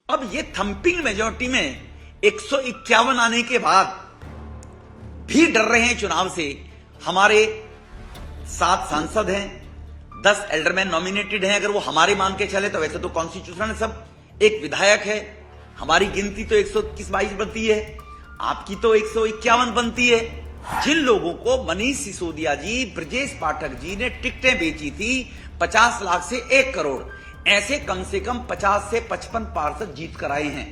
अब ये thumping majority में 151 आने के बाद भी डर रहे हैं चुनाव से। हमारे 7 सांसद हैं, 10 एल्डरमैन नॉमिनेटेड हैं। अगर वो हमारे मान के चले तो वैसे तो कॉन्स्टिट्यूशन सब, एक विधायक है, हमारी गिनती तो 121-22 बनती है, आपकी तो 151 बनती है। जिन लोगों को मनीष सिसोदिया जी, ब्रजेश पाठक जी ने टिकटें बेची थी 50 लाख से 1 करोड़, ऐसे कम से कम 50 से 55 पार्षद जीत कर आए हैं।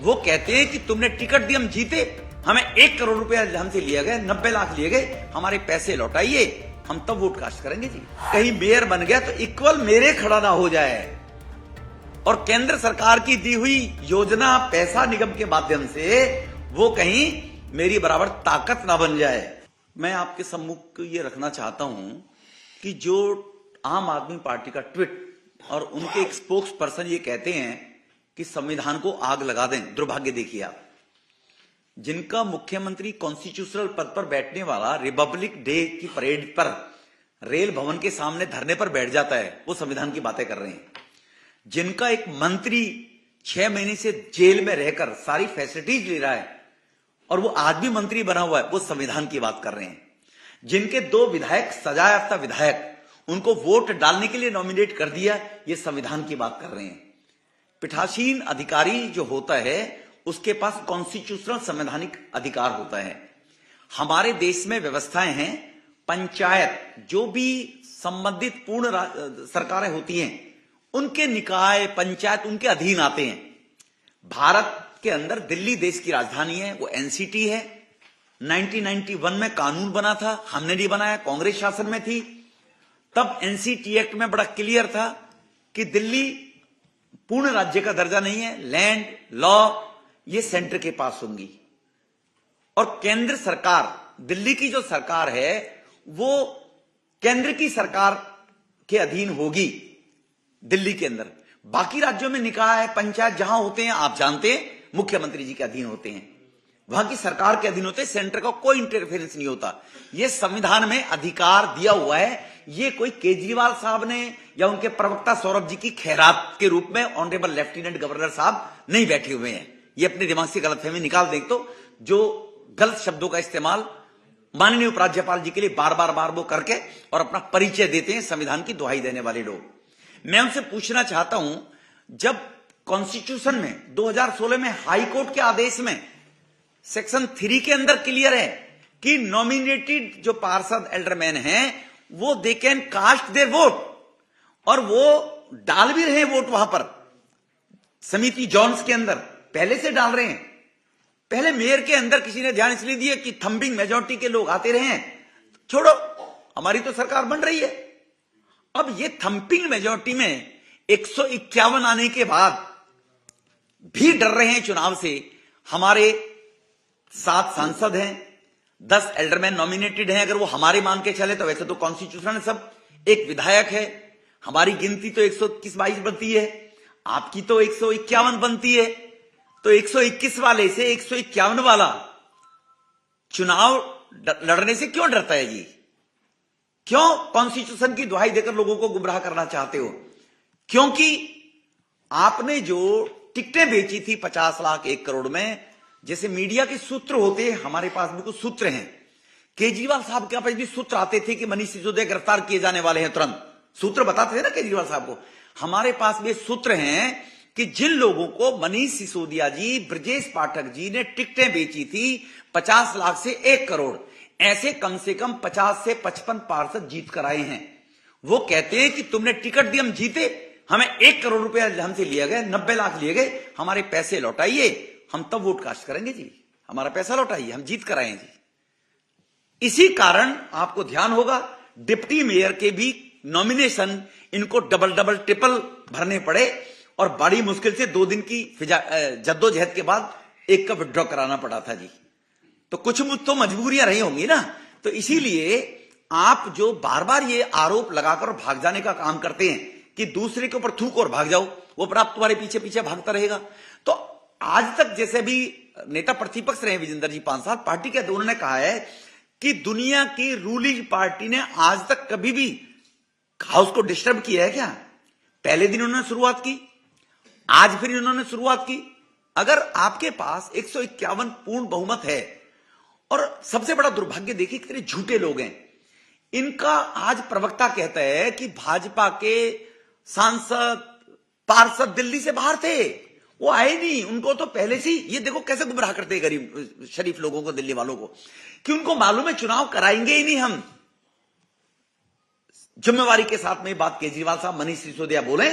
वो कहते हैं कि तुमने टिकट दी, हम जीते, हमें 1 करोड़ रुपया हमसे लिए गए, 90 लाख लिए गए, हमारे पैसे लौटाइए, हम तब वोट कास्ट करेंगे जी। कहीं मेयर बन गया तो इक्वल मेरे खड़ा ना हो जाए और केंद्र सरकार की दी हुई योजना पैसा निगम के माध्यम से वो कहीं मेरी बराबर ताकत ना बन जाए। मैं आपके सम्मुख ये रखना चाहता हूं कि जो आम आदमी पार्टी का ट्वीट और उनके एक स्पोक्स पर्सन ये कहते हैं कि संविधान को आग लगा दें, दुर्भाग्य देखिए आप। जिनका मुख्यमंत्री कॉन्स्टिट्यूशनल पद पर बैठने वाला रिपब्लिक डे की परेड पर रेल भवन के सामने धरने पर बैठ जाता है, वो संविधान की बातें कर रहे हैं। जिनका एक मंत्री 6 महीने से जेल में रहकर सारी फैसिलिटीज ले रहा है और वो आज भी मंत्री बना हुआ है, वो संविधान की बात कर रहे हैं। जिनके 2 विधायक सजा याफ्ता विधायक, उनको वोट डालने के लिए नॉमिनेट कर दिया, ये संविधान की बात कर रहे हैं। पीठासीन अधिकारी जो होता है उसके पास कॉन्स्टिट्यूशनल संवैधानिक अधिकार होता है। हमारे देश में व्यवस्थाएं हैं, पंचायत जो भी संबंधित पूर्ण सरकारें होती हैं उनके निकाय पंचायत उनके अधीन आते हैं। भारत के अंदर दिल्ली देश की राजधानी है, वो एनसीटी है। 1991 में कानून बना था, हमने नहीं बनाया, कांग्रेस शासन में थी। तब एनसीटी एक्ट में बड़ा क्लियर था कि दिल्ली पूर्ण राज्य का दर्जा नहीं है, लैंड लॉ ये सेंटर के पास होंगी। और केंद्र सरकार, दिल्ली की जो सरकार है वो केंद्र की सरकार के अधीन होगी दिल्ली के अंदर। बाकी राज्यों में निकाय पंचायत जहां होते हैं आप जानते हैं, मुख्यमंत्री जी के अधीन होते हैं, वहां की सरकार के अधीन होते हैं, सेंटर का कोई इंटरफेरेंस नहीं होता। यह संविधान में अधिकार दिया हुआ है। ये कोई केजरीवाल साहब ने या उनके प्रवक्ता सौरभ जी की खैरात के रूप में ऑनरेबल लेफ्टिनेंट गवर्नर साहब नहीं बैठे हुए हैं। ये अपने दिमाग से गलतफहमी निकाल दें तो जो गलत शब्दों का इस्तेमाल माननीय उपराज्यपाल जी के लिए बार बार वो करके और अपना परिचय देते हैं संविधान की दुहाई देने वाले लोग। मैं उनसे पूछना चाहता हूं, जब कॉन्स्टिट्यूशन में 2016 में हाई कोर्ट के आदेश में सेक्शन 3 के अंदर क्लियर है कि नॉमिनेटेड जो पार्षद एल्डरमैन हैं वो they can cast their vote, और वो डाल भी रहे हैं वोट वहां पर समिति जॉन्स के अंदर, पहले से डाल रहे हैं। पहले मेयर के अंदर किसी ने ध्यान इसलिए दिया कि थंपिंग मेजॉरिटी के लोग आते रहे हैं, छोड़ो हमारी तो सरकार बन रही है। अब ये थंपिंग मेजॉरिटी में 151 आने के बाद भी डर रहे हैं चुनाव से। हमारे 7 सांसद हैं, 10 एल्डरमैन नॉमिनेटेड हैं। अगर वो हमारे मान के चले तो वैसे तो कॉन्स्टिट्यूशन सब, एक विधायक है, हमारी गिनती तो 121-22 बनती है, आपकी तो 151 बनती है। तो 121 वाले से 151 वाला चुनाव लड़ने से क्यों डरता है जी? क्यों कॉन्स्टिट्यूशन की दुहाई देकर लोगों को गुमराह करना चाहते हो? क्योंकि आपने जो टिकटें बेची थी 50 लाख 1 करोड़ में, जैसे मीडिया के सूत्र होते हैं, हमारे पास भी कुछ सूत्र हैं। केजरीवाल साहब के पास भी सूत्र आते थे कि मनीष सिसोदिया गिरफ्तार किए जाने वाले हैं, तुरंत सूत्र बताते थे ना केजरीवाल साहब को। हमारे पास भी सूत्र हैं कि जिन लोगों को मनीष सिसोदिया जी, ब्रजेश पाठक जी ने टिकटें बेची थी 50 लाख से 1 करोड़, ऐसे कम से कम 50 से 55 पार्षद जीत कर आए हैं। वो कहते हैं कि तुमने टिकट दी, हम जीते, हमें 1 करोड़ रुपया हमसे लिए गए, 90 लाख लिए गए, हमारे पैसे लौटाइए, हम तब वोट कास्ट करेंगे जी, हमारा पैसा लौटाइए, हम जीत कर आए जी। इसी कारण आपको ध्यान होगा डिप्टी मेयर के भी नॉमिनेशन इनको डबल ट्रिपल भरने पड़े और बड़ी मुश्किल से 2 दिन की जद्दोजहद के बाद एक का विड्रॉ कराना पड़ा था जी। तो कुछ तो मजबूरियां रही होंगी ना। तो इसीलिए आप जो बार बार ये आरोप लगाकर भाग जाने का काम करते हैं कि दूसरे के ऊपर थूक और भाग जाओ, वो पर आप तुम्हारे पीछे पीछे भागता रहेगा। तो आज तक जैसे भी नेता प्रतिपक्ष रहे विजेंद्र जी पांसाल, पार्टी के उन्होंने कहा है कि दुनिया की रूलिंग पार्टी ने आज तक कभी भी हाउस को डिस्टर्ब किया है क्या? पहले दिन उन्होंने शुरुआत की, आज फिर इन्होंने शुरुआत की। अगर आपके पास 151 पूर्ण बहुमत है, और सबसे बड़ा दुर्भाग्य देखिए कितने झूठे लोग हैं, इनका आज प्रवक्ता कहता है कि भाजपा के सांसद पार्षद दिल्ली से बाहर थे, वो आए नहीं, उनको तो पहले से ये देखो कैसे गुमराह करते हैं गरीब शरीफ लोगों को, दिल्ली वालों को, कि उनको मालूम है चुनाव कराएंगे ही नहीं हम। जिम्मेवारी के साथ में बात केजरीवाल साहब, मनीष सिसोदिया बोले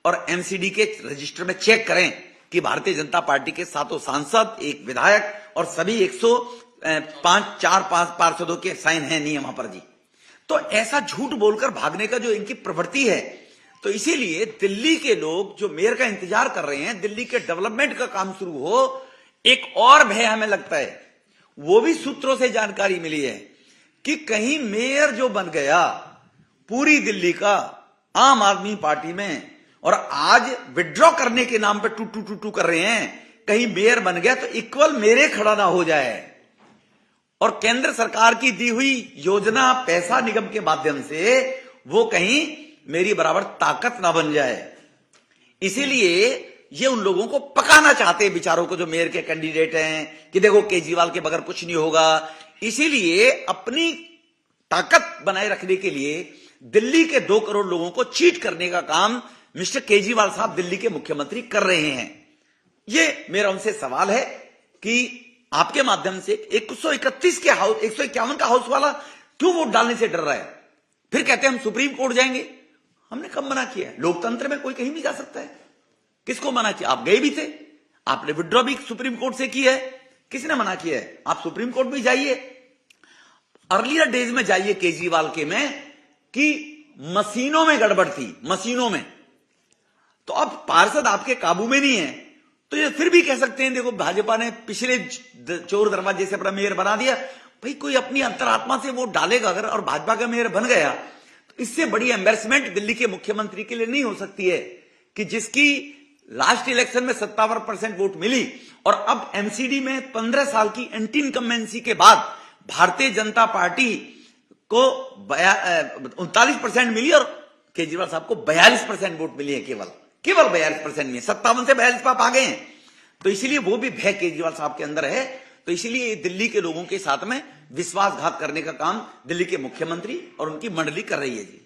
और एमसीडी के रजिस्टर में चेक करें कि भारतीय जनता पार्टी के 7 सांसद, 1 विधायक और सभी 105 पार्षदों के साइन है नहीं वहां पर जी। तो ऐसा झूठ बोलकर भागने का जो इनकी प्रवृत्ति है, तो इसीलिए दिल्ली के लोग जो मेयर का इंतजार कर रहे हैं, दिल्ली के डेवलपमेंट का काम शुरू हो, एक और भय हमें लगता है, वो भी सूत्रों से जानकारी मिली है कि कहीं मेयर जो बन गया पूरी दिल्ली का आम आदमी पार्टी में, और आज विड्रॉ करने के नाम पे टू कर रहे हैं, कहीं मेयर बन गया तो इक्वल मेरे खड़ा ना हो जाए, और केंद्र सरकार की दी हुई योजना पैसा निगम के माध्यम से वो कहीं मेरी बराबर ताकत ना बन जाए। इसीलिए ये उन लोगों को पकाना चाहते हैं बेचारों को, जो मेयर के कैंडिडेट हैं, कि देखो केजरीवाल के बगैर कुछ नहीं होगा। इसीलिए अपनी ताकत बनाए रखने के लिए दिल्ली के 2 करोड़ लोगों को चीट करने का काम मिस्टर केजरीवाल साहब दिल्ली के मुख्यमंत्री कर रहे हैं। ये मेरा उनसे सवाल है कि आपके माध्यम से 131 के हाउस, 151 का हाउस वाला क्यों वोट डालने से डर रहा है? फिर कहते हैं हम सुप्रीम कोर्ट जाएंगे। हमने कब मना किया है? लोकतंत्र में कोई कहीं भी जा सकता है। किसको मना किया? आप गए भी थे, आपने विड्रॉ भी सुप्रीम कोर्ट से की है, किसने मना किया है? आप सुप्रीम कोर्ट भी जाइए, अर्लियर डेज में जाइए केजरीवाल के में, कि मशीनों में गड़बड़ थी, मशीनों में। तो अब पार्षद आपके काबू में नहीं है, तो ये फिर भी कह सकते हैं देखो भाजपा ने पिछले चोर दरवाजे से अपना मेयर बना दिया। भाई कोई अपनी अंतरात्मा से वोट डालेगा अगर, और भाजपा का मेयर बन गया, तो इससे बड़ी एम्बेरसमेंट दिल्ली के मुख्यमंत्री के लिए नहीं हो सकती है कि जिसकी लास्ट इलेक्शन में 57% वोट मिली, और अब एमसीडी में 15 साल की एंटी इनकम्बेंसी के बाद भारतीय जनता पार्टी को 39% मिली और केजरीवाल साहब को 42% वोट मिली है, केवल 42% में, 57 से 42 आप आ गए हैं। तो इसीलिए वो भी भय केजरीवाल साहब के अंदर है। तो इसीलिए दिल्ली के लोगों के साथ में विश्वासघात करने का काम दिल्ली के मुख्यमंत्री और उनकी मंडली कर रही है जी।